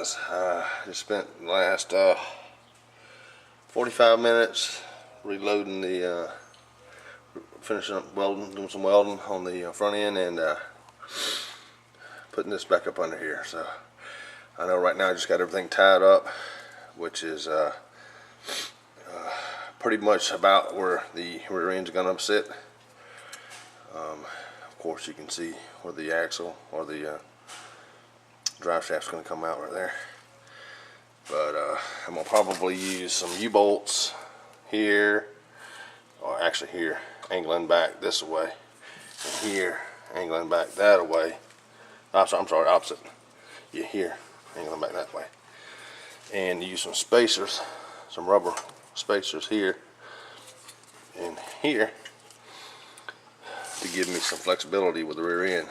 guys, just spent the last 45 minutes reloading the finishing up welding, doing some welding on the front end, and putting this back up under here. So I know right now I just got everything tied up, which is pretty much about where the rear end's gonna sit. Of course you can see where the axle or the drive shaft's gonna come out right there. But I'm gonna probably use some U-bolts here, or actually here, angling back this way, and here, angling back that way. I'm sorry, opposite. Yeah, here, angling back that way. And use some spacers, some rubber spacers here and here to give me some flexibility with the rear end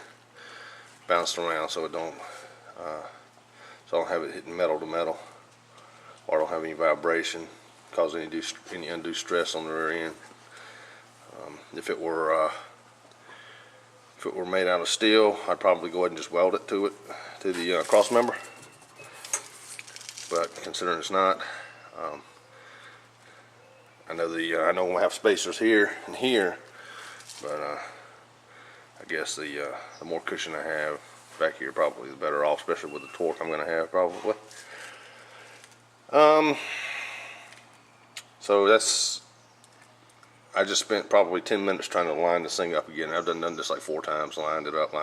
bouncing around, so it don't so I don't have it hitting metal to metal, or I don't have any vibration, cause any undue stress on the rear end. If it were made out of steel, I'd probably go ahead and just weld it to the cross member. But considering it's not, I know I'm gonna have spacers here and here, but I guess the more cushion I have back here, probably the better off, especially with the torque I'm gonna have probably. So I just spent probably 10 minutes trying to line this thing up again. I've done this like 4 times, lined it up.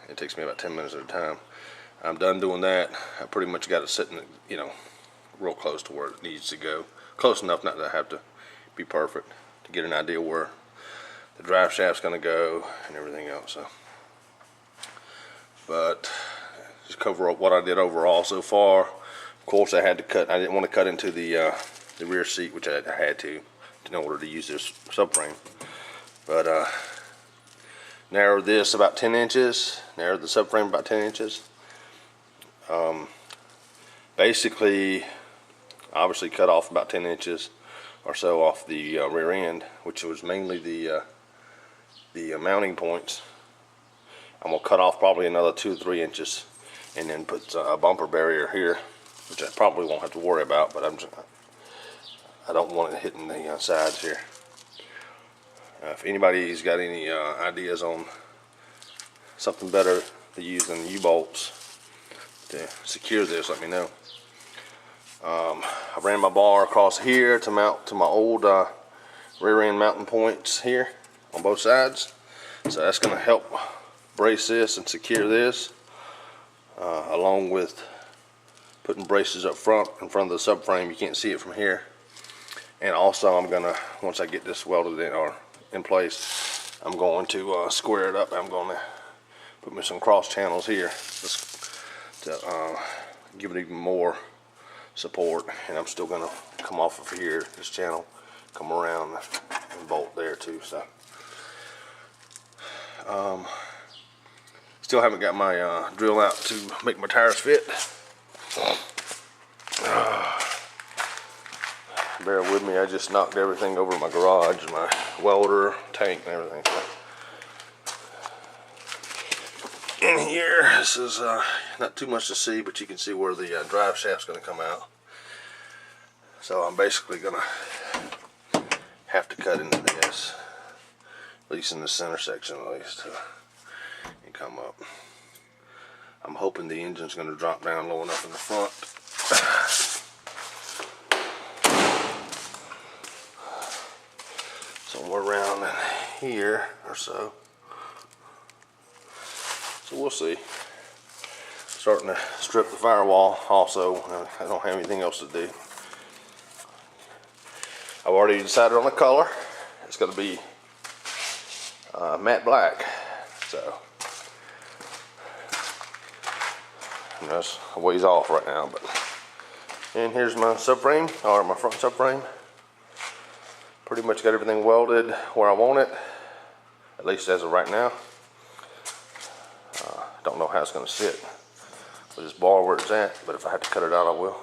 It takes me about 10 minutes at a time. I'm done doing that. I pretty much got it sitting, real close to where it needs to go. Close enough not to have to be perfect, to get an idea where the drive shaft's gonna go and everything else. So, but just cover up what I did overall so far. Of course, I had to cut. I didn't want to cut into the rear seat, which I had to in order to use this subframe. But narrowed this about 10 inches. Narrowed the subframe about 10 inches. Basically, obviously cut off about 10 inches or so off the rear end, which was mainly the mounting points. I'm gonna cut off probably another 2 or 3 inches, and then put a bumper barrier here, which I probably won't have to worry about. But I don't want it hitting the sides here. If anybody's got any ideas on something better to use than U-bolts to secure this, let me know. I ran my bar across here to mount to my old rear end mounting points here on both sides, so that's going to help brace this and secure this, along with putting braces up front in front of the subframe. You can't see it from here. And also, I'm gonna, once I get this welded in or in place, I'm going to square it up. I'm going to put me some cross channels here just to give it even more support. And I'm still gonna come off of here, this channel, come around and bolt there too. So still haven't got my drill out to make my tires fit. Bear with me, I just knocked everything over my garage, my welder, tank, and everything. In here, this is not too much to see, but you can see where the drive shaft's going to come out. So I'm basically going to have to cut into this, at least in the center section at least, and come up. I'm hoping the engine's going to drop down low enough in the front. Somewhere around in here or so. So we'll see. Starting to strip the firewall also. I don't have anything else to do. I've already decided on the color. It's going to be matte black. So that's a ways off right now. But and here's my subframe, or my front subframe. Pretty much got everything welded where I want it, at least as of right now. Don't know how it's going to sit with this bar where it's at, but if I have to cut it out, I will.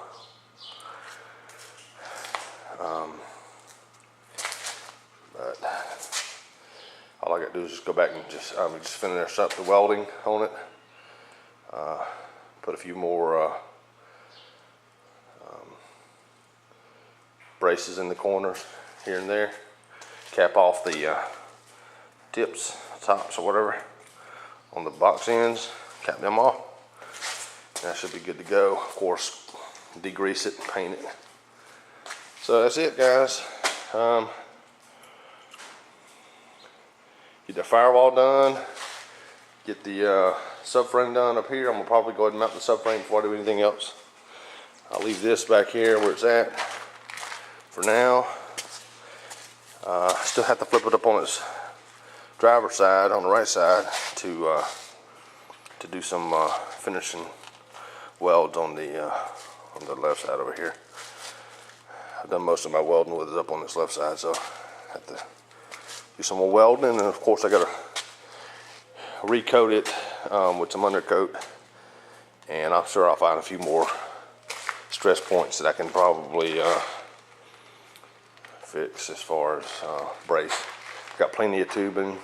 But all I got to do is just go back and just finish up the welding on it. Put a few more braces in the corners here and there. Cap off the tips, tops, or whatever on the box ends. Cap them off. That should be good to go. Of course, degrease it and paint it. So that's it, guys. Get the firewall done. Get the subframe done up here. I'm gonna probably go ahead and mount the subframe before I do anything else. I'll leave this back here where it's at for now. I still have to flip it up on its driver's side, on the right side, to do some finishing welds on the left side over here. I've done most of my welding with it up on this left side, so I have to do some more welding, and of course I gotta recoat it with some undercoat, and I'm sure I'll find a few more stress points that I can probably fix as far as brace. Got plenty of tubing.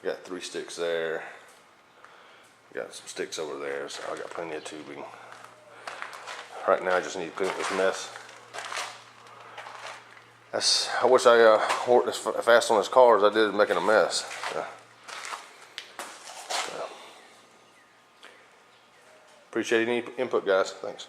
Got 3 sticks there. Got some sticks over there, so I got plenty of tubing. Right now I just need to clean up this mess. I wish I worked as fast on this car as I did making a mess. Appreciate any input, guys. Thanks.